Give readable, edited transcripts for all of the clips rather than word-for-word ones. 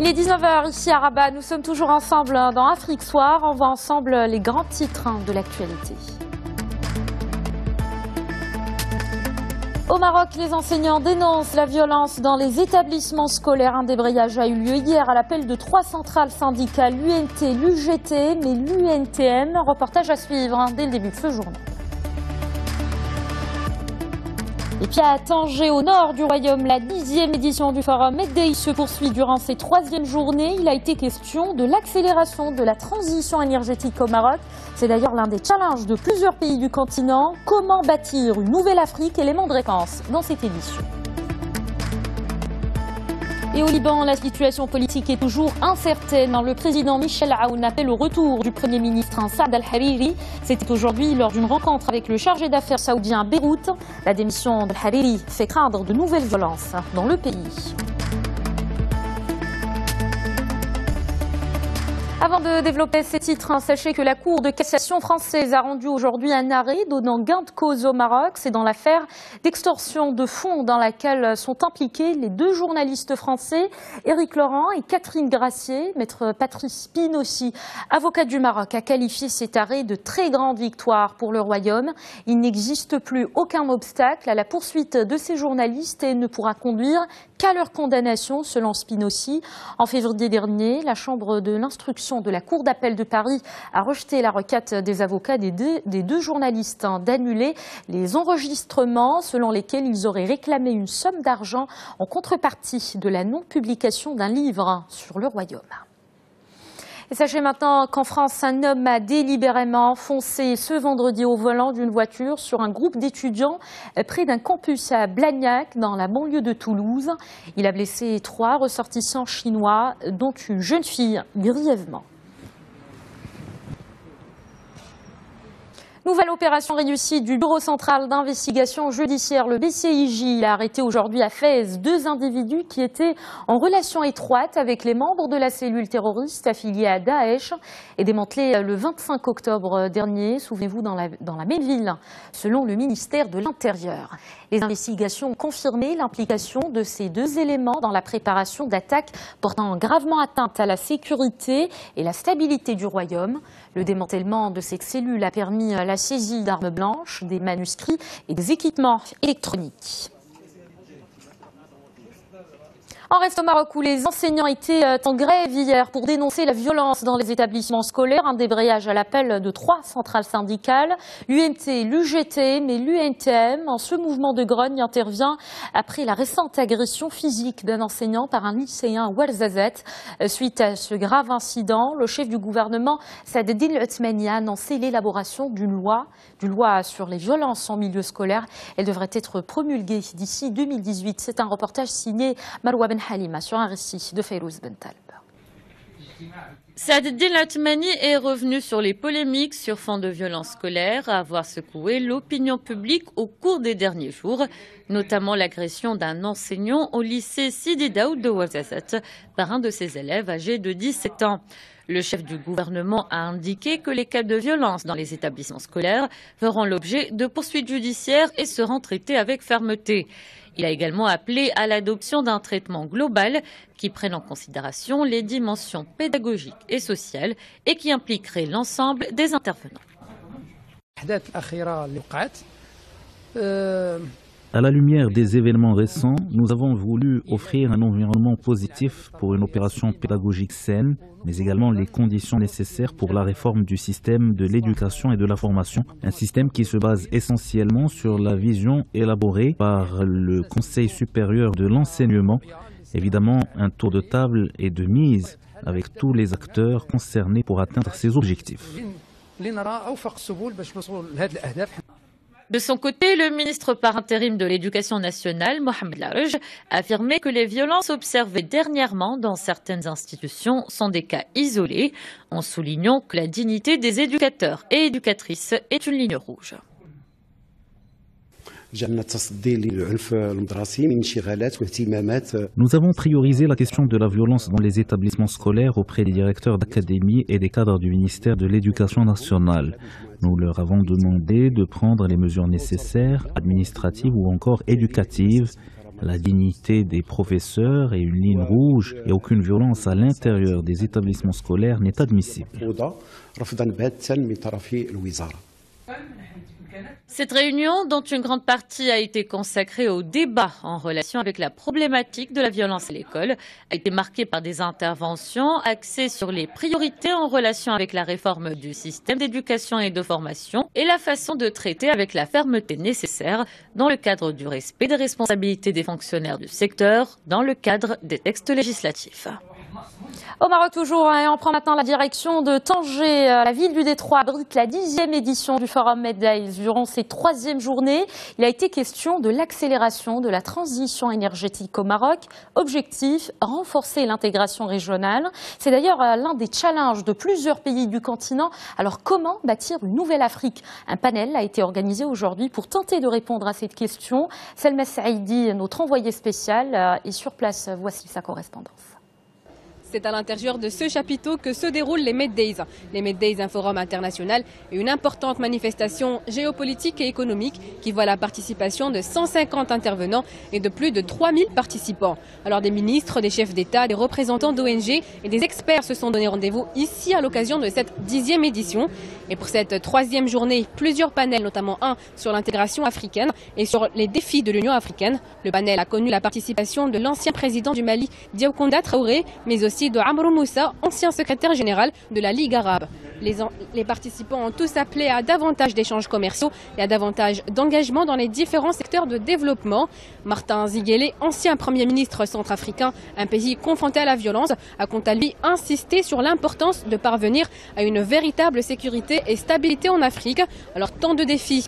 Il est 19 h ici à Rabat, nous sommes toujours ensemble dans Afrique Soir. On voit ensemble les grands titres de l'actualité. Au Maroc, les enseignants dénoncent la violence dans les établissements scolaires. Un débrayage a eu lieu hier à l'appel de 3 centrales syndicales, l'UNT, l'UGT, mais l'UNTM. Un reportage à suivre dès le début de ce journal. Et puis à Tanger, au nord du Royaume, la 10e édition du Forum Medday se poursuit durant ses 3e journées. Il a été question de l'accélération de la transition énergétique au Maroc. C'est d'ailleurs l'un des challenges de plusieurs pays du continent. Comment bâtir une nouvelle Afrique? Élément de réponse dans cette édition. Et au Liban, la situation politique est toujours incertaine. Le président Michel Aoun appelle au retour du Premier ministre Saad al-Hariri. C'était aujourd'hui lors d'une rencontre avec le chargé d'affaires saoudien à Beyrouth. La démission d'al-Hariri fait craindre de nouvelles violences dans le pays. Avant de développer ces titres, sachez que la Cour de cassation française a rendu aujourd'hui un arrêt donnant gain de cause au Maroc. C'est dans l'affaire d'extorsion de fonds dans laquelle sont impliqués les 2 journalistes français, Éric Laurent et Catherine Gracier. Maître Patrice Pinossi, avocat du Maroc, a qualifié cet arrêt de très grande victoire pour le Royaume. Il n'existe plus aucun obstacle à la poursuite de ces journalistes et ne pourra conduire qu'à leur condamnation, selon Pinossi. En février dernier, la Chambre de l'instruction de la Cour d'appel de Paris a rejeté la requête des avocats des deux journalistes d'annuler les enregistrements selon lesquels ils auraient réclamé une somme d'argent en contrepartie de la non-publication d'un livre sur le Royaume. Et sachez maintenant qu'en France, un homme a délibérément foncé ce vendredi au volant d'une voiture sur un groupe d'étudiants près d'un campus à Blagnac, dans la banlieue de Toulouse. Il a blessé 3 ressortissants chinois, dont une jeune fille grièvement. Nouvelle opération réussie du Bureau central d'investigation judiciaire, le BCIJ. Il a arrêté aujourd'hui à Fès 2 individus qui étaient en relation étroite avec les membres de la cellule terroriste affiliée à Daesh et démantelée le 25 octobre dernier, souvenez-vous, dans la même ville, selon le ministère de l'Intérieur. Les investigations ont confirmé l'implication de ces 2 éléments dans la préparation d'attaques portant gravement atteinte à la sécurité et la stabilité du Royaume. Le démantèlement de ces cellules a permis la saisie d'armes blanches, des manuscrits et des équipements électroniques. On reste au Maroc où les enseignants étaient en grève hier pour dénoncer la violence dans les établissements scolaires. Un débrayage à l'appel de 3 centrales syndicales, l'UMT, l'UGT, mais l'UNTM. Ce mouvement de grogne intervient après la récente agression physique d'un enseignant par un lycéen à Ouarzazate. Suite à ce grave incident, le chef du gouvernement, Saad Eddine Othmani, a annoncé l'élaboration d'une loi sur les violences en milieu scolaire. Elle devrait être promulguée d'ici 2018. C'est un reportage signé Marwa Ben Halima sur un récit de Fayrouz Ben Talb. Saad Eddine Othmani est revenu sur les polémiques sur fond de violence scolaire à avoir secoué l'opinion publique au cours des derniers jours, notamment l'agression d'un enseignant au lycée Sidi Daoud de Ouarzazate par un de ses élèves âgé de 17 ans. Le chef du gouvernement a indiqué que les cas de violence dans les établissements scolaires feront l'objet de poursuites judiciaires et seront traités avec fermeté. Il a également appelé à l'adoption d'un traitement global qui prenne en considération les dimensions pédagogiques et sociales et qui impliquerait l'ensemble des intervenants. À la lumière des événements récents, nous avons voulu offrir un environnement positif pour une opération pédagogique saine, mais également les conditions nécessaires pour la réforme du système de l'éducation et de la formation. Un système qui se base essentiellement sur la vision élaborée par le Conseil supérieur de l'enseignement. Évidemment, un tour de table est de mise avec tous les acteurs concernés pour atteindre ces objectifs. De son côté, le ministre par intérim de l'Éducation nationale, Mohamed Larouj, a affirmé que les violences observées dernièrement dans certaines institutions sont des cas isolés, en soulignant que la dignité des éducateurs et éducatrices est une ligne rouge. Nous avons priorisé la question de la violence dans les établissements scolaires auprès des directeurs d'académie et des cadres du ministère de l'Éducation nationale. Nous leur avons demandé de prendre les mesures nécessaires, administratives ou encore éducatives, la dignité des professeurs est une ligne rouge et aucune violence à l'intérieur des établissements scolaires n'est admissible. Cette réunion, dont une grande partie a été consacrée au débat en relation avec la problématique de la violence à l'école, a été marquée par des interventions axées sur les priorités en relation avec la réforme du système d'éducation et de formation et la façon de traiter avec la fermeté nécessaire dans le cadre du respect des responsabilités des fonctionnaires du secteur, dans le cadre des textes législatifs. Au Maroc toujours, on prend maintenant la direction de Tanger. La ville du Détroit abrite la 10e édition du Forum Meddays. Durant ces 3e journées, il a été question de l'accélération de la transition énergétique au Maroc. Objectif, renforcer l'intégration régionale. C'est d'ailleurs l'un des challenges de plusieurs pays du continent. Alors comment bâtir une nouvelle Afrique? Un panel a été organisé aujourd'hui pour tenter de répondre à cette question. Selma Saïdi, notre envoyée spéciale, est sur place. Voici sa correspondance. C'est à l'intérieur de ce chapiteau que se déroulent les Meddays. Les Meddays, un forum international et une importante manifestation géopolitique et économique qui voit la participation de 150 intervenants et de plus de 3000 participants. Alors des ministres, des chefs d'État, des représentants d'ONG et des experts se sont donné rendez-vous ici à l'occasion de cette 10e édition. Et pour cette 3e journée, plusieurs panels, notamment un sur l'intégration africaine et sur les défis de l'Union africaine. Le panel a connu la participation de l'ancien président du Mali, Diakounda Traoré, mais aussi de Amrou Moussa, ancien secrétaire général de la Ligue arabe. Les participants ont tous appelé à davantage d'échanges commerciaux et à davantage d'engagement dans les différents secteurs de développement. Martin Ziguélé, ancien Premier ministre centrafricain, un pays confronté à la violence, a quant à lui insisté sur l'importance de parvenir à une véritable sécurité et stabilité en Afrique. Alors tant de défis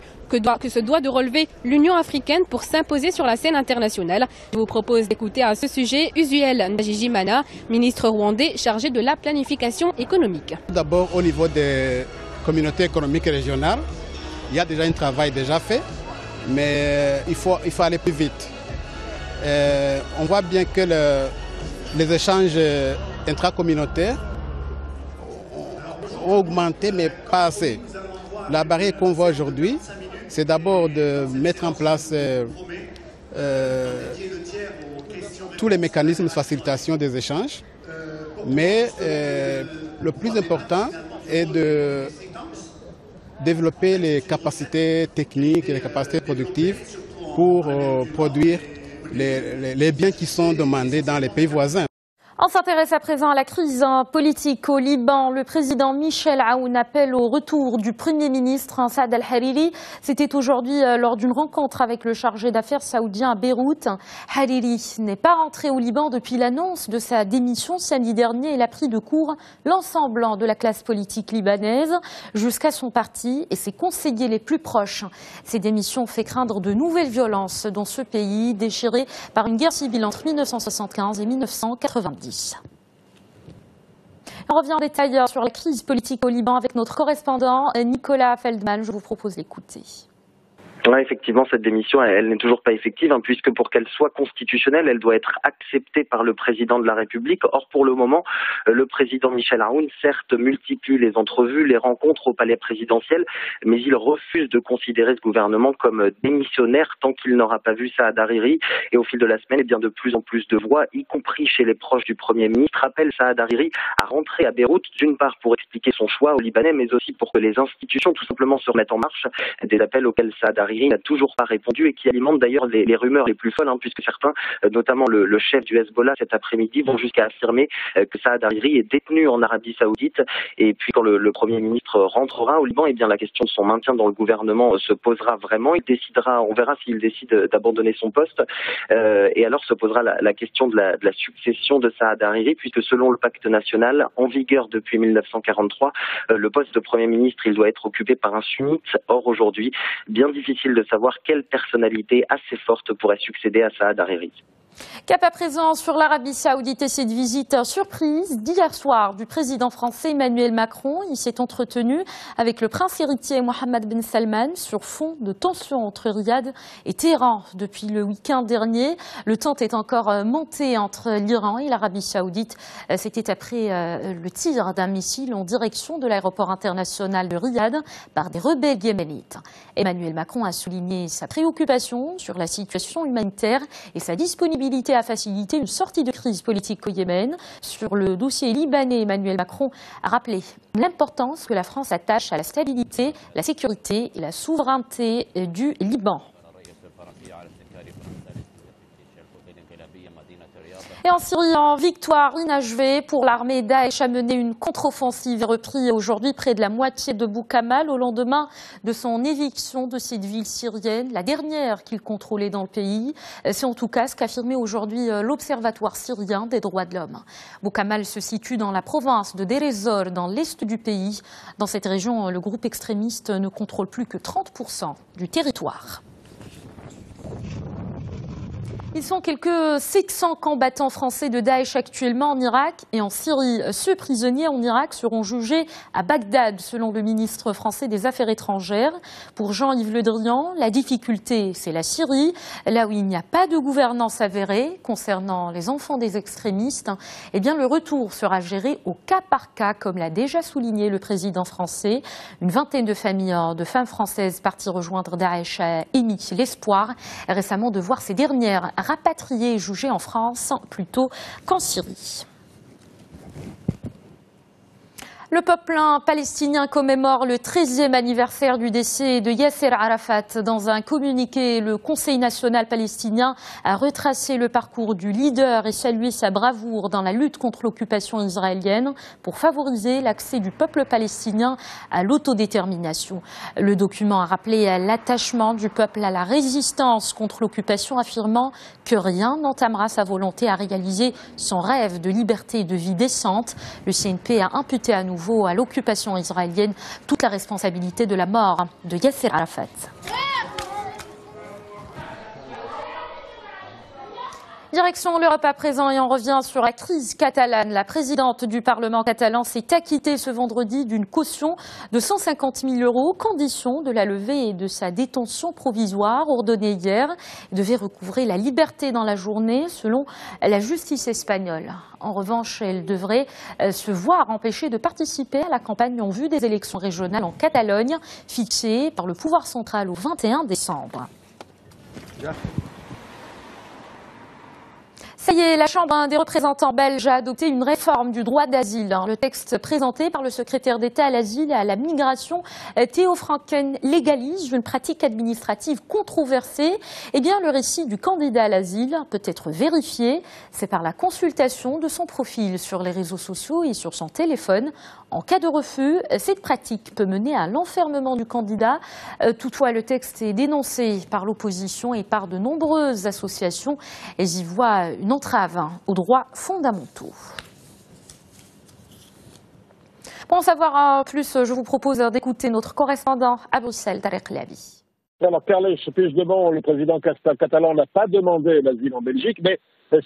que se doit de relever l'Union africaine pour s'imposer sur la scène internationale. Je vous propose d'écouter à ce sujet Uzuel Ndajijimana, ministre rwandais chargé de la planification économique. D'abord au niveau des communautés économiques régionales, il y a déjà un travail déjà fait, mais il faut aller plus vite. On voit bien que les échanges intracommunautaires ont augmenté, mais pas assez. La barrière qu'on voit aujourd'hui, c'est d'abord de mettre en place tous les mécanismes de facilitation des échanges, mais le plus important est de développer les capacités techniques et les capacités productives pour produire les biens qui sont demandés dans les pays voisins. On s'intéresse à présent à la crise politique au Liban. Le président Michel Aoun appelle au retour du Premier ministre Saad al-Hariri. C'était aujourd'hui lors d'une rencontre avec le chargé d'affaires saoudien à Beyrouth. Hariri n'est pas rentré au Liban depuis l'annonce de sa démission samedi dernier. Il a pris de court l'ensemble de la classe politique libanaise jusqu'à son parti et ses conseillers les plus proches. Ces démissions fait craindre de nouvelles violences dans ce pays déchiré par une guerre civile entre 1975 et 1990. On revient en détail sur la crise politique au Liban avec notre correspondant Nicolas Feldman. Je vous propose d'écouter. Ouais, effectivement, cette démission, elle n'est toujours pas effective, puisque pour qu'elle soit constitutionnelle, elle doit être acceptée par le président de la République. Or, pour le moment, le président Michel Aoun, certes, multiplie les entrevues, les rencontres au palais présidentiel, mais il refuse de considérer ce gouvernement comme démissionnaire tant qu'il n'aura pas vu Saad Hariri. Et au fil de la semaine, eh bien, de plus en plus de voix, y compris chez les proches du Premier ministre, appellent Saad Hariri à rentrer à Beyrouth, d'une part pour expliquer son choix aux Libanais, mais aussi pour que les institutions tout simplement se remettent en marche. Des appels auxquels Saad Hariri n'a toujours pas répondu et qui alimentent d'ailleurs les rumeurs les plus folles, puisque certains, notamment le chef du Hezbollah cet après-midi, vont jusqu'à affirmer que Saad Hariri est détenu en Arabie Saoudite. Et puis quand le Premier ministre rentrera au Liban, eh bien la question de son maintien dans le gouvernement se posera vraiment. Il décidera, on verra s'il décide d'abandonner son poste. Et alors se posera la question de la succession de Saad Hariri, puisque selon le pacte national en vigueur depuis 1943, le poste de Premier ministre, il doit être occupé par un sunnite. Or aujourd'hui, bien difficile de savoir quelle personnalité assez forte pourrait succéder à Saad Hariri. Cap à présent sur l'Arabie Saoudite et cette visite surprise d'hier soir du président français Emmanuel Macron. Il s'est entretenu avec le prince héritier Mohammed Ben Salman sur fond de tensions entre Riyad et Téhéran depuis le week-end dernier. Le temps est encore monté entre l'Iran et l'Arabie Saoudite. C'était après le tir d'un missile en direction de l'aéroport international de Riyad par des rebelles yéménites. Emmanuel Macron a souligné sa préoccupation sur la situation humanitaire et sa disponibilité à faciliter une sortie de crise politique au Yémen. Sur le dossier libanais, Emmanuel Macron a rappelé l'importance que la France attache à la stabilité, la sécurité et la souveraineté du Liban. Et en Syrie, en victoire inachevée pour l'armée, Daesh a mené une contre-offensive et repris aujourd'hui près de la moitié de Boukamal au lendemain de son éviction de cette ville syrienne, la dernière qu'il contrôlait dans le pays. C'est en tout cas ce qu'affirmait aujourd'hui l'Observatoire syrien des droits de l'homme. Boukamal se situe dans la province de Deir ez-Zor, dans l'est du pays. Dans cette région, le groupe extrémiste ne contrôle plus que 30% du territoire. Ils sont quelques 600 combattants français de Daesh actuellement en Irak et en Syrie. Ceux prisonniers en Irak seront jugés à Bagdad, selon le ministre français des Affaires étrangères. Pour Jean-Yves Le Drian, la difficulté, c'est la Syrie, là où il n'y a pas de gouvernance avérée concernant les enfants des extrémistes. Eh bien, le retour sera géré au cas par cas, comme l'a déjà souligné le président français. Une vingtaine de familles de femmes françaises parties rejoindre Daesh a émis l'espoir récemment de voir ces dernières rapatriés et jugés en France plutôt qu'en Syrie. Le peuple palestinien commémore le 13e anniversaire du décès de Yasser Arafat. Dans un communiqué, le Conseil national palestinien a retracé le parcours du leader et salué sa bravoure dans la lutte contre l'occupation israélienne pour favoriser l'accès du peuple palestinien à l'autodétermination. Le document a rappelé l'attachement du peuple à la résistance contre l'occupation, affirmant que rien n'entamera sa volonté à réaliser son rêve de liberté et de vie décente. Le CNP a imputé à nouveau à l'occupation israélienne toute la responsabilité de la mort de Yasser Arafat. Direction l'Europe à présent et on revient sur la crise catalane. La présidente du Parlement catalan s'est acquittée ce vendredi d'une caution de 150 000 €, condition de la levée de sa détention provisoire ordonnée hier. Elle devait recouvrer la liberté dans la journée selon la justice espagnole. En revanche, elle devrait se voir empêchée de participer à la campagne en vue des élections régionales en Catalogne, fixée par le pouvoir central au 21 décembre. Ça y est, la Chambre des représentants belge a adopté une réforme du droit d'asile. Le texte présenté par le secrétaire d'État à l'asile et à la migration, Theo Franken, légalise une pratique administrative controversée. Eh bien, le récit du candidat à l'asile peut être vérifié. C'est par la consultation de son profil sur les réseaux sociaux et sur son téléphone. En cas de refus, cette pratique peut mener à l'enfermement du candidat. Toutefois, le texte est dénoncé par l'opposition et par de nombreuses associations. Elles y voient une entrave aux droits fondamentaux. Pour en savoir plus, je vous propose d'écouter notre correspondant à Bruxelles, Tarek Labi. Alors, Carles Puigdemont, le président catalan, n'a pas demandé l'asile en Belgique, mais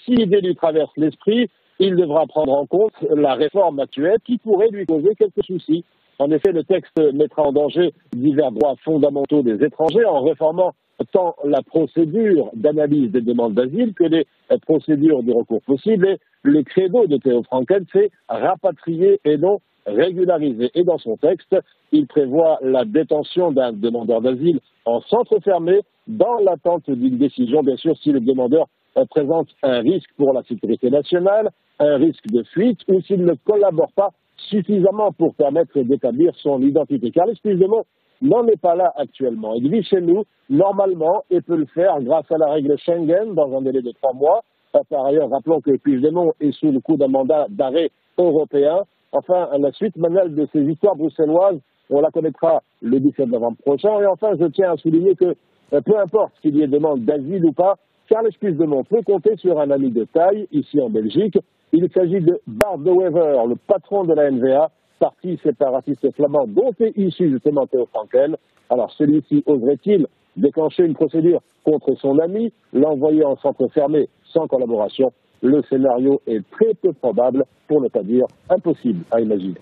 si l'idée lui traverse l'esprit, il devra prendre en compte la réforme actuelle qui pourrait lui causer quelques soucis. En effet, le texte mettra en danger divers droits fondamentaux des étrangers en réformant tant la procédure d'analyse des demandes d'asile que les procédures de recours possibles. Et le credo de Theo Franken, c'est rapatrier et non régulariser. Et dans son texte, il prévoit la détention d'un demandeur d'asile en centre fermé dans l'attente d'une décision, bien sûr, si le demandeur présente un risque pour la sécurité nationale, un risque de fuite ou s'il ne collabore pas suffisamment pour permettre d'établir son identité. Carles Puigdemont n'en est pas là actuellement. Il vit chez nous normalement et peut le faire grâce à la règle Schengen dans un délai de 3 mois. Par ailleurs, rappelons que Puigdemont est sous le coup d'un mandat d'arrêt européen. Enfin, la suite manuelle de ces histoires bruxelloises, on la connaîtra le 17 novembre prochain. Et enfin, je tiens à souligner que peu importe qu'il y ait demande d'asile ou pas, Carles Puigdemont peut compter sur un ami de taille ici en Belgique. Il s'agit de Bart De Wever, le patron de la NVA, parti séparatiste flamand dont est issu justement Theo Franken. Alors celui-ci oserait-il déclencher une procédure contre son ami, l'envoyer en centre fermé sans collaboration, le scénario est très peu probable, pour ne pas dire impossible à imaginer.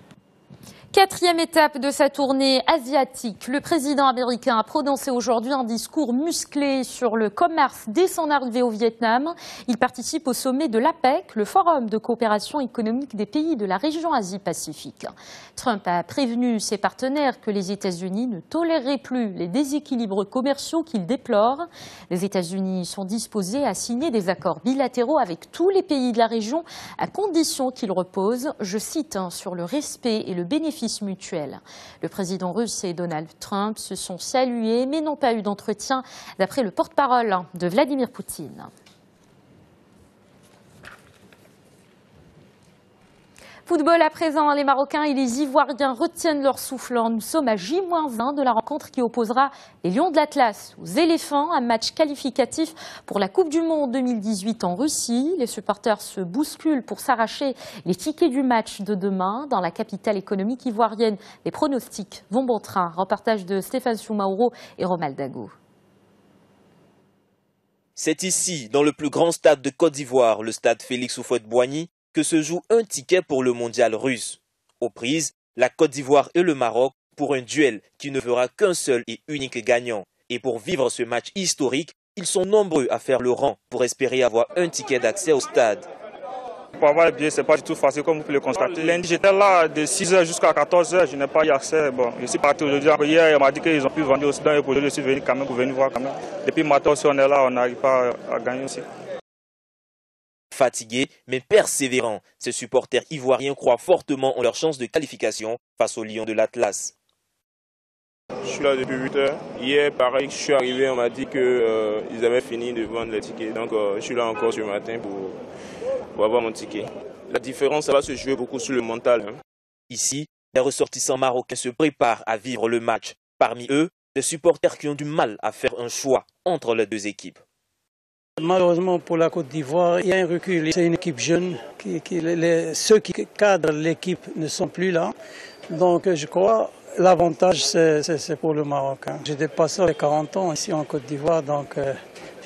Quatrième étape de sa tournée asiatique. Le président américain a prononcé aujourd'hui un discours musclé sur le commerce dès son arrivée au Vietnam. Il participe au sommet de l'APEC, le forum de coopération économique des pays de la région Asie-Pacifique. Trump a prévenu ses partenaires que les États-Unis ne toléreraient plus les déséquilibres commerciaux qu'il déplore. Les États-Unis sont disposés à signer des accords bilatéraux avec tous les pays de la région à condition qu'ils reposent, je cite, sur le respect et le bénéfice mutuel. Le président russe et Donald Trump se sont salués mais n'ont pas eu d'entretien, d'après le porte-parole de Vladimir Poutine. Football à présent, les Marocains et les Ivoiriens retiennent leur souffle. Nous sommes à J-1 de la rencontre qui opposera les Lions de l'Atlas aux Éléphants, un match qualificatif pour la Coupe du Monde 2018 en Russie. Les supporters se bousculent pour s'arracher les tickets du match de demain dans la capitale économique ivoirienne. Les pronostics vont bon train. Reportage de Stéphane Soumaoro et Romal Dago. C'est ici, dans le plus grand stade de Côte d'Ivoire, le stade Félix Houphouët-Boigny, que se joue un ticket pour le mondial russe. Aux prises, la Côte d'Ivoire et le Maroc pour un duel qui ne fera qu'un seul et unique gagnant. Et pour vivre ce match historique, ils sont nombreux à faire le rang pour espérer avoir un ticket d'accès au stade. Pour avoir les billets, ce n'est pas du tout facile comme vous pouvez le constater. Lundi, j'étais là de 6h jusqu'à 14h, je n'ai pas eu accès. Bon, je suis parti aujourd'hui. Hier, on m'a dit qu'ils ont pu vendre aussi dans les produits. Je suis venu quand même pour venir voir quand même. Depuis matin aussi, on est là, on n'arrive pas à gagner aussi. Fatigués mais persévérants, ces supporters ivoiriens croient fortement en leur chance de qualification face aux Lions de l'Atlas. Je suis là depuis 8 heures. Hier, pareil, je suis arrivé, on m'a dit qu'ils avaient fini de vendre les tickets. Donc, je suis là encore ce matin pour avoir mon ticket. La différence, ça va se jouer beaucoup sur le mental. Ici, les ressortissants marocains se préparent à vivre le match. Parmi eux, des supporters qui ont du mal à faire un choix entre les deux équipes. Malheureusement pour la Côte d'Ivoire, il y a un recul. C'est une équipe jeune. Ceux qui cadrent l'équipe ne sont plus là. Donc je crois que l'avantage c'est pour le Maroc. J'ai dépassé les 40 ans ici en Côte d'Ivoire, donc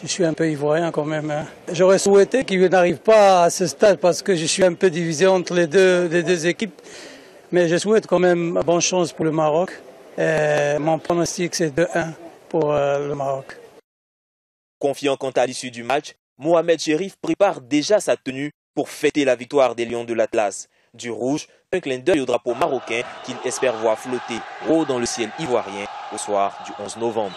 je suis un peu ivoirien quand même. J'aurais souhaité qu'ils n'arrivent pas à ce stade parce que je suis un peu divisé entre les deux équipes. Mais je souhaite quand même bonne chance pour le Maroc. Mon pronostic c'est 2-1 pour le Maroc. Confiant quant à l'issue du match, Mohamed Cherif prépare déjà sa tenue pour fêter la victoire des Lions de l'Atlas. Du rouge, un clin d'œil au drapeau marocain qu'il espère voir flotter haut dans le ciel ivoirien au soir du 11 novembre.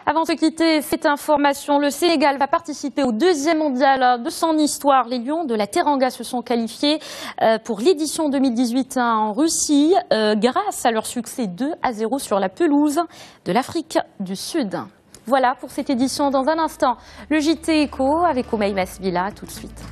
Avant de se quitter, cette information, le Sénégal va participer au deuxième mondial de son histoire. Les Lions de la Teranga se sont qualifiés pour l'édition 2018 en Russie grâce à leur succès 2-0 sur la pelouse de l'Afrique du Sud. Voilà pour cette édition. Dans un instant, le JT Éco avec Oumaï Masvila, tout de suite.